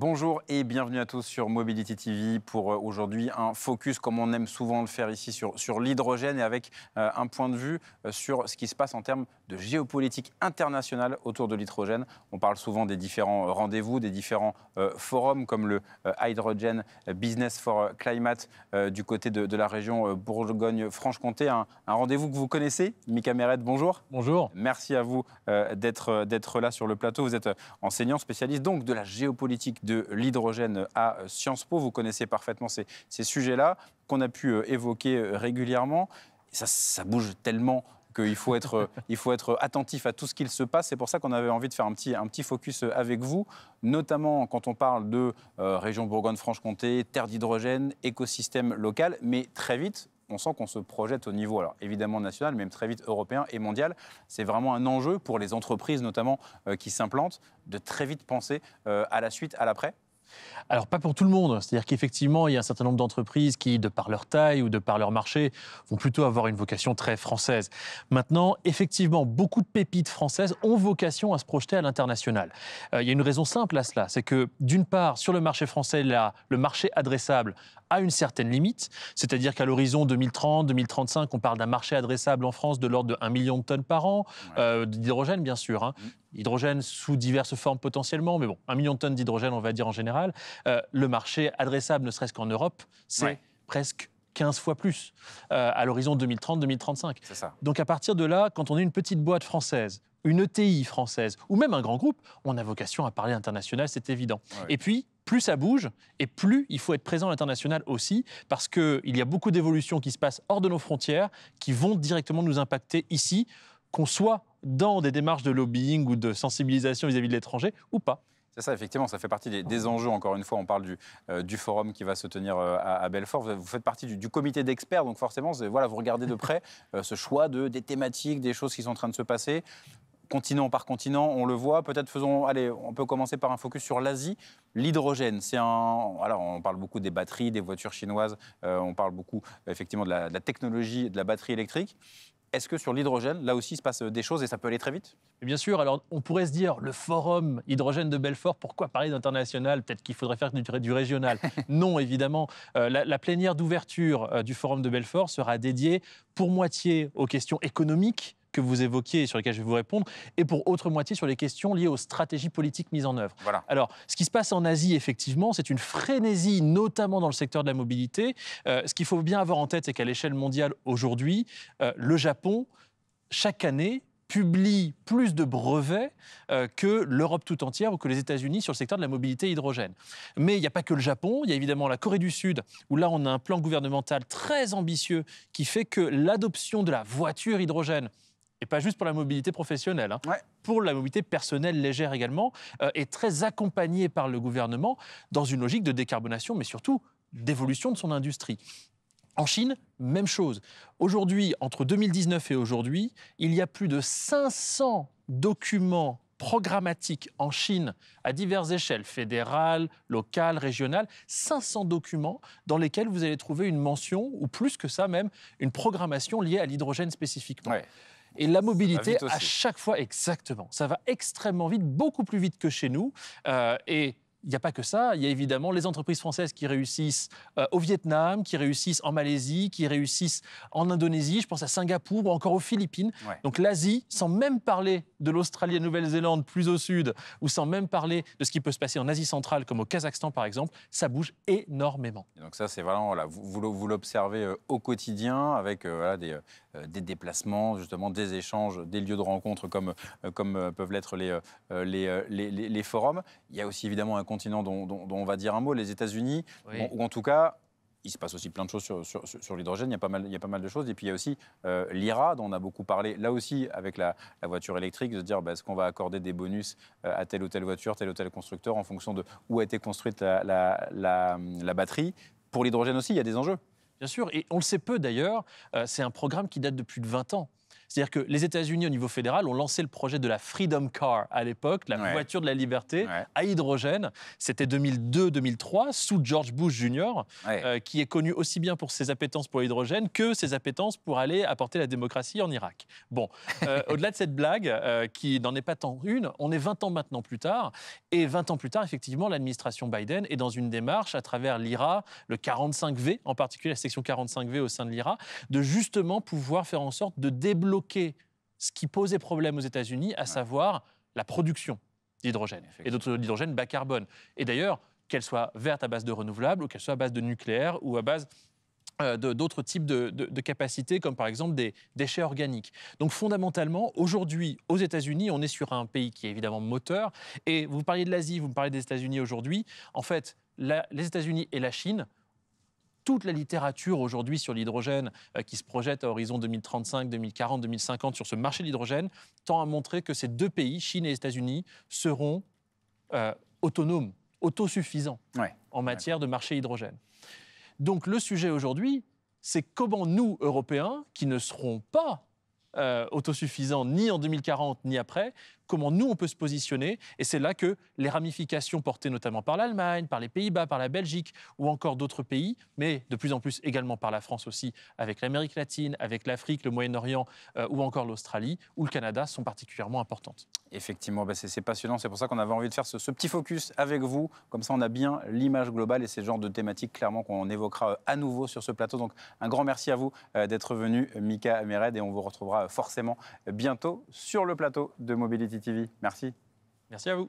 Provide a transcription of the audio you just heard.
Bonjour et bienvenue à tous sur Mobility TV pour aujourd'hui un focus, comme on aime souvent le faire ici, sur l'hydrogène et avec un point de vue sur ce qui se passe en termes de géopolitique internationale autour de l'hydrogène. On parle souvent des différents rendez-vous, des différents forums comme le Hydrogen Business for Climate du côté de la région Bourgogne-Franche-Comté. Un rendez-vous que vous connaissez. Mika Meret, bonjour. Bonjour. Merci à vous d'être là sur le plateau. Vous êtes enseignant spécialiste donc de la géopolitique de l'hydrogène à Sciences Po. Vous connaissez parfaitement ces sujets-là qu'on a pu évoquer régulièrement. Et ça bouge tellement qu'il faut être attentif à tout ce qu'il se passe. C'est pour ça qu'on avait envie de faire un petit focus avec vous, notamment quand on parle de région Bourgogne-Franche-Comté, terre d'hydrogène, écosystème local, mais très vite, on sent qu'on se projette au niveau, alors évidemment national, mais même très vite européen et mondial. C'est vraiment un enjeu pour les entreprises, notamment, qui s'implantent, de très vite penser à la suite, à l'après. Alors, pas pour tout le monde. C'est-à-dire qu'effectivement, il y a un certain nombre d'entreprises qui, de par leur taille ou de par leur marché, vont plutôt avoir une vocation très française. Maintenant, effectivement, beaucoup de pépites françaises ont vocation à se projeter à l'international. Il y a une raison simple à cela. C'est que, d'une part, sur le marché français, le marché adressable a une certaine limite. C'est-à-dire qu'à l'horizon 2030-2035, on parle d'un marché adressable en France de l'ordre de 1 million de tonnes par an, d'hydrogène, bien sûr. Hydrogène sous diverses formes potentiellement, mais bon, 1 million de tonnes d'hydrogène, on va dire en général. Le marché adressable, ne serait-ce qu'en Europe, c'est presque 15 fois plus à l'horizon 2030-2035. C'est ça. Donc à partir de là, quand on est une petite boîte française, une ETI française, ou même un grand groupe, on a vocation à parler international, c'est évident. Ouais. Et puis, plus ça bouge, et plus il faut être présent à l'international aussi, parce qu'il y a beaucoup d'évolutions qui se passent hors de nos frontières, qui vont directement nous impacter ici, qu'on soit dans des démarches de lobbying ou de sensibilisation vis-à-vis de l'étranger, ou pas. C'est ça, effectivement, ça fait partie des enjeux. Encore une fois, on parle du forum qui va se tenir à Belfort. Vous faites partie du comité d'experts, donc forcément, vous regardez de près ce choix des thématiques, des choses qui sont en train de se passer. Continent par continent, on le voit. Peut-être on peut commencer par un focus sur l'Asie. L'hydrogène, on parle beaucoup des batteries, des voitures chinoises, on parle beaucoup effectivement de la technologie de la batterie électrique. Est-ce que sur l'hydrogène, là aussi, il se passe des choses et ça peut aller très vite ? Et bien sûr, alors on pourrait se dire, le forum hydrogène de Belfort, pourquoi parler d'international ? Peut-être qu'il faudrait faire du régional. Non, évidemment. La plénière d'ouverture du forum de Belfort sera dédiée pour moitié aux questions économiques que vous évoquiez et sur lesquelles je vais vous répondre, et pour autre moitié sur les questions liées aux stratégies politiques mises en œuvre. Voilà. Alors, ce qui se passe en Asie, effectivement, c'est une frénésie, notamment dans le secteur de la mobilité. Ce qu'il faut bien avoir en tête, c'est qu'à l'échelle mondiale, aujourd'hui, le Japon, chaque année, publie plus de brevets que l'Europe tout entière ou que les États-Unis sur le secteur de la mobilité hydrogène. Mais il n'y a pas que le Japon, il y a évidemment la Corée du Sud, où là on a un plan gouvernemental très ambitieux qui fait que l'adoption de la voiture hydrogène, et pas juste pour la mobilité professionnelle, pour la mobilité personnelle légère également, est très accompagnée par le gouvernement dans une logique de décarbonation, mais surtout d'évolution de son industrie. En Chine, même chose. Aujourd'hui, entre 2019 et aujourd'hui, il y a plus de 500 documents programmatiques en Chine à diverses échelles, fédérales, locales, régionales, 500 documents dans lesquels vous allez trouver une mention, ou plus que ça même, une programmation liée à l'hydrogène spécifiquement. Ouais. Et la mobilité, à aussi. chaque fois, exactement, ça va extrêmement vite, beaucoup plus vite que chez nous. Et il n'y a pas que ça, il y a évidemment les entreprises françaises qui réussissent au Vietnam, qui réussissent en Malaisie, qui réussissent en Indonésie, je pense à Singapour ou encore aux Philippines. Ouais. Donc l'Asie, sans même parler de l'Australie et de Nouvelle-Zélande plus au sud, ou sans même parler de ce qui peut se passer en Asie centrale, comme au Kazakhstan par exemple, ça bouge énormément. Et donc ça, c'est vraiment, vous l'observez au quotidien avec des déplacements, justement, des échanges, des lieux de rencontre comme peuvent l'être les forums. Il y a aussi évidemment un continent dont on va dire un mot, les États-Unis, ou en tout cas, il se passe aussi plein de choses sur l'hydrogène, il y a pas mal de choses. Et puis il y a aussi l'IRA, dont on a beaucoup parlé, là aussi avec la voiture électrique, de se dire est-ce qu'on va accorder des bonus à telle ou telle voiture, tel ou tel constructeur, en fonction de où a été construite la batterie. Pour l'hydrogène aussi, il y a des enjeux. Bien sûr, et on le sait peu d'ailleurs, c'est un programme qui date de plus de 20 ans. C'est-à-dire que les États-Unis, au niveau fédéral, ont lancé le projet de la Freedom Car à l'époque, la voiture de la liberté à hydrogène. C'était 2002-2003, sous George Bush Jr., qui est connu aussi bien pour ses appétences pour l'hydrogène que ses appétences pour aller apporter la démocratie en Irak. Bon, au-delà de cette blague, qui n'en est pas tant une, on est 20 ans maintenant plus tard. Et 20 ans plus tard, effectivement, l'administration Biden est dans une démarche à travers l'IRA, le 45V, en particulier la section 45V au sein de l'IRA, de justement pouvoir faire en sorte de débloquer ce qui posait problème aux États-Unis, à savoir la production d'hydrogène, et d'hydrogène bas carbone. Et d'ailleurs, qu'elle soit verte à base de renouvelables, ou qu'elle soit à base de nucléaire, ou à base d'autres types de capacités, comme par exemple des déchets organiques. Donc fondamentalement, aujourd'hui, aux États-Unis, on est sur un pays qui est évidemment moteur. Et vous parliez de l'Asie, vous me parlez des États-Unis aujourd'hui. En fait, les États-Unis et la Chine, toute la littérature aujourd'hui sur l'hydrogène qui se projette à horizon 2035, 2040, 2050 sur ce marché de l'hydrogène, tend à montrer que ces deux pays, Chine et États-Unis, seront autonomes, autosuffisants en matière de marché hydrogène. Donc le sujet aujourd'hui, c'est comment nous, Européens, qui ne serons pas autosuffisants ni en 2040 ni après, comment nous on peut se positionner. Et c'est là que les ramifications portées notamment par l'Allemagne, par les Pays-Bas, par la Belgique ou encore d'autres pays, mais de plus en plus également par la France aussi, avec l'Amérique latine, avec l'Afrique, le Moyen-Orient ou encore l'Australie ou le Canada sont particulièrement importantes. Effectivement, c'est passionnant. C'est pour ça qu'on avait envie de faire ce petit focus avec vous. Comme ça, on a bien l'image globale et c'est le genre de thématique clairement qu'on évoquera à nouveau sur ce plateau. Donc, un grand merci à vous d'être venu, Mika Mered, et on vous retrouvera forcément bientôt sur le plateau de Mobility TV. Merci. Merci à vous.